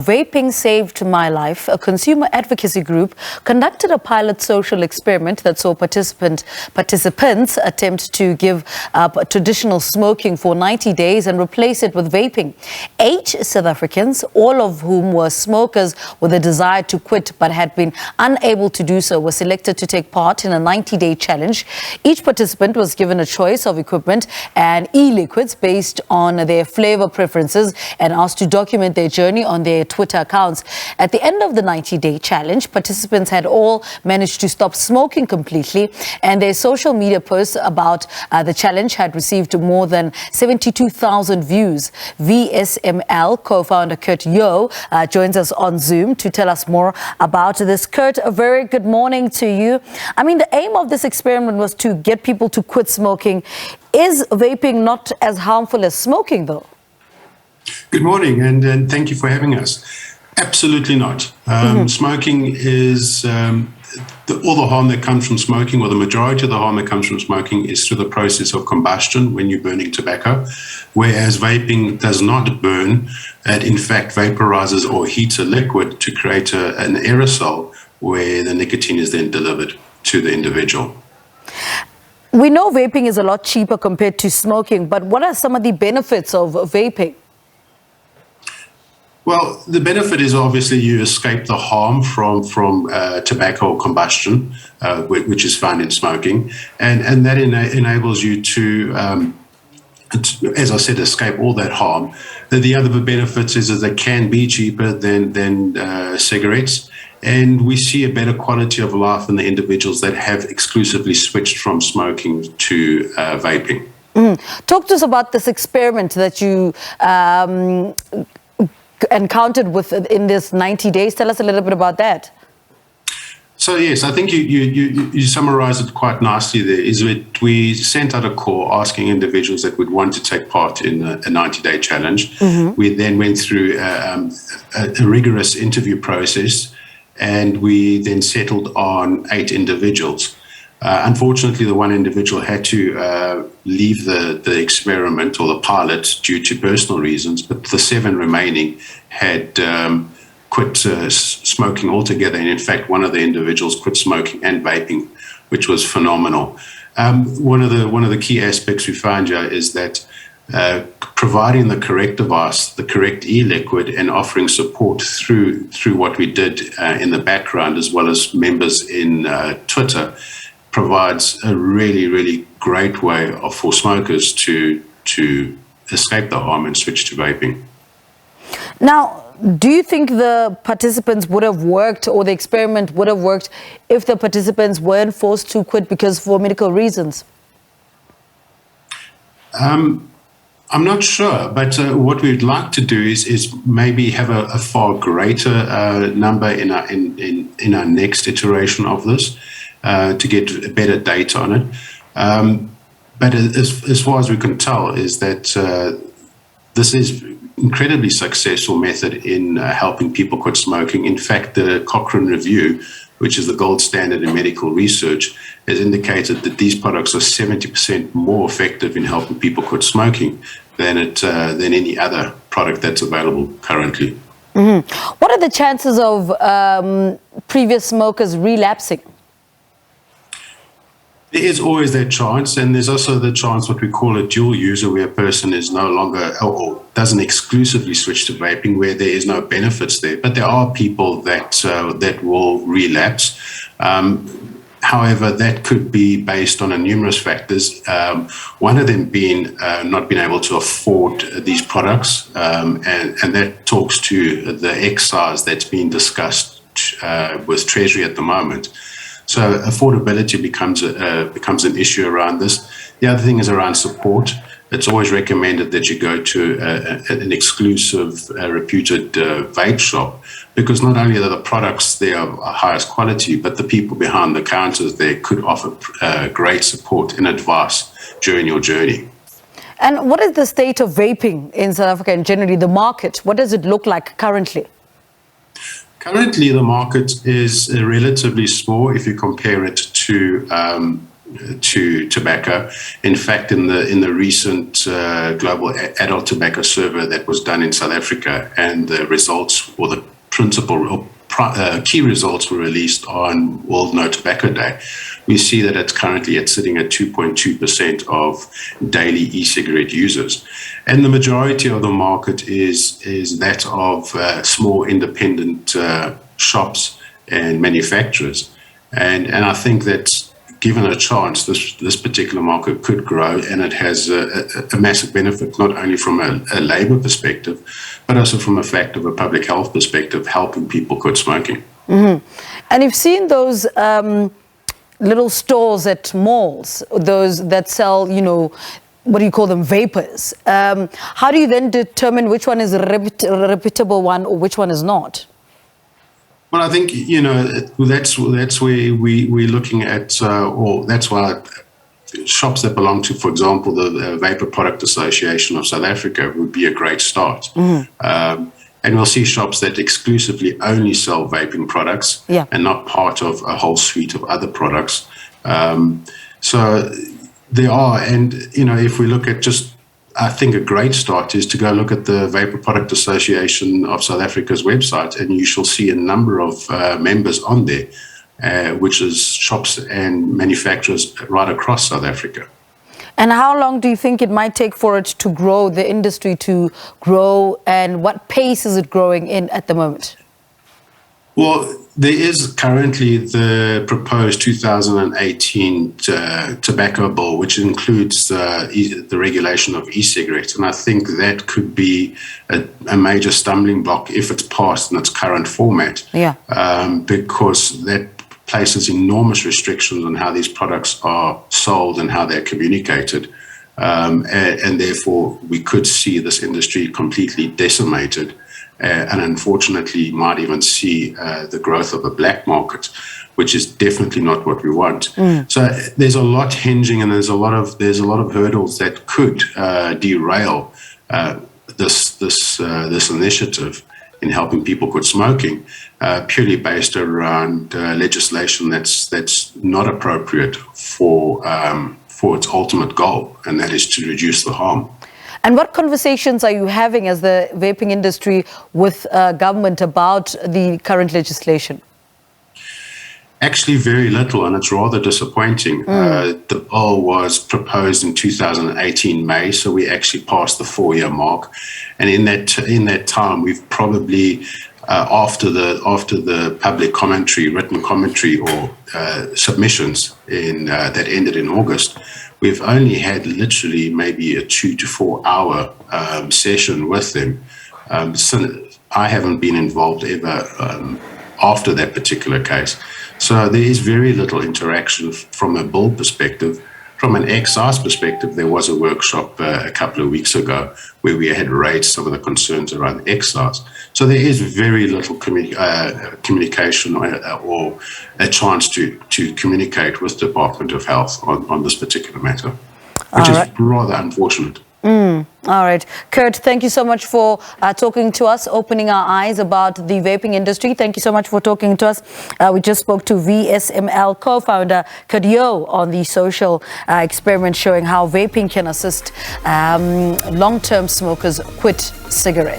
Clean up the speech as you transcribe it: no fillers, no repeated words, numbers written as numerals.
Vaping Saved My Life, a consumer advocacy group, conducted a pilot social experiment that saw participants attempt to give up traditional smoking for 90 days and replace it with vaping. 8 South Africans, all of whom were smokers with a desire to quit but had been unable to do so, were selected to take part in a 90-day challenge. Each participant was given a choice of equipment and e-liquids based on their flavor preferences and asked to document their journey on their Twitter accounts. At the end of the 90-day challenge, participants had all managed to stop smoking completely, and their social media posts about the challenge had received more than 72,000 views. VSML co-founder Kurt Yo joins us on Zoom to tell us more about this. Kurt, a very good morning to you. I mean, the aim of this experiment was to get people to quit smoking. Is vaping not as harmful as smoking, though? Good morning, and thank you for having us. Absolutely not. Smoking is all the harm that comes from smoking, or the majority of the harm that comes from smoking, is through the process of combustion when you're burning tobacco, whereas vaping does not burn. It in fact vaporizes or heats a liquid to create an aerosol where the nicotine is then delivered to the individual. We know vaping is a lot cheaper compared to smoking, but what are some of the benefits of vaping? Well, the benefit is obviously you escape the harm from tobacco combustion, which is found in smoking, and that enables you to, as I said, escape all that harm. The other benefits is that they can be cheaper than cigarettes, and we see a better quality of life in the individuals that have exclusively switched from smoking to vaping. Talk to us about this experiment that you encountered with in this 90 days. Tell us a little bit about that. So yes, I think you summarized it quite nicely there. Is that we sent out a call asking individuals that would want to take part in a 90-day challenge. We then went through a rigorous interview process, and we then settled on 8 individuals. Unfortunately, the one individual had to leave the experiment or the pilot due to personal reasons, but the 7 remaining had quit smoking altogether. And in fact, one of the individuals quit smoking and vaping, which was phenomenal. One of the key aspects we found here is that providing the correct device, the correct e-liquid, and offering support through what we did in the background, as well as members in Twitter, provides a really, really great way for smokers to escape the harm and switch to vaping. Now, do you think the participants would have worked, or the experiment would have worked, if the participants weren't forced to quit for medical reasons? I'm not sure, but what we'd like to do is maybe have a far greater number in our next iteration of this, to get better data on it. But as far as we can tell, is that this is incredibly successful method in helping people quit smoking. In fact, the Cochrane Review, which is the gold standard in medical research, has indicated that these products are 70% more effective in helping people quit smoking than any other product that's available currently. What are the chances of previous smokers relapsing? There is always that chance, and there's also the chance, what we call a dual user, where a person is no longer or doesn't exclusively switch to vaping, where there is no benefits there. But there are people that will relapse. However, that could be based on numerous factors. One of them being not being able to afford these products, and that talks to the excise that's being discussed with Treasury at the moment. So affordability becomes an issue around this. The other thing is around support. It's always recommended that you go to an exclusive, reputed vape shop, because not only are the products there of highest quality, but the people behind the counters there could offer great support and advice during your journey. And what is the state of vaping in South Africa and generally the market? What does it look like currently? Currently, the market is relatively small if you compare it to to tobacco. In fact, in the recent global adult tobacco survey that was done in South Africa, and the results, or the key results, were released on World No Tobacco Day, we see that it's currently sitting at 2.2% of daily e-cigarette users. And the majority of the market is that of small independent shops and manufacturers. And I think that given a chance, this particular market could grow, and it has a massive benefit, not only from a labour perspective, but also from a fact of a public health perspective, helping people quit smoking. Mm-hmm. And you've seen those little stores at malls, those that sell, what do you call them, vapors. How do you then determine which one is a reputable one or which one is not? Well, I think, that's where we're looking at, or that's why shops that belong to, for example, the Vapor Product Association of South Africa would be a great start. Mm-hmm. And we'll see shops that exclusively only sell vaping products, yeah, and not part of a whole suite of other products. So there are, and, if we look at just, I think a great start is to go look at the Vapor Product Association of South Africa's website, and you shall see a number of members on there, which is shops and manufacturers right across South Africa. And how long do you think it might take for it to grow, the industry to grow, and what pace is it growing in at the moment? Well, there is currently the proposed 2018 tobacco bill, which includes the regulation of e-cigarettes. And I think that could be a major stumbling block if it's passed in its current format. Yeah. Because that places enormous restrictions on how these products are sold and how they're communicated. And therefore, we could see this industry completely decimated. And unfortunately might even see the growth of a black market, which is definitely not what we want. Mm. So there's a lot hinging, and there's a lot of hurdles that could derail this initiative in helping people quit smoking, purely based around legislation that's not appropriate for its ultimate goal, and that is to reduce the harm. And what conversations are you having as the vaping industry with government about the current legislation? Actually, very little, and it's rather disappointing. The bill was proposed in 2018 May, so we actually passed the 4-year mark. And in that time, we've probably, after the public commentary, written commentary, or submissions that ended in August, we've only had literally maybe a 2 to 4 hour session with them. So I haven't been involved ever after that particular case. So there is very little interaction from a bill perspective. From an excise perspective, there was a workshop a couple of weeks ago where we had raised some of the concerns around excise. So there is very little communication or a chance to communicate with the Department of Health on this particular matter, which is rather unfortunate. All right. Kurt, thank you so much for talking to us, opening our eyes about the vaping industry. Thank you so much for talking to us. We just spoke to VSML co-founder Kurt Yeo on the social experiment showing how vaping can assist long-term smokers quit cigarettes.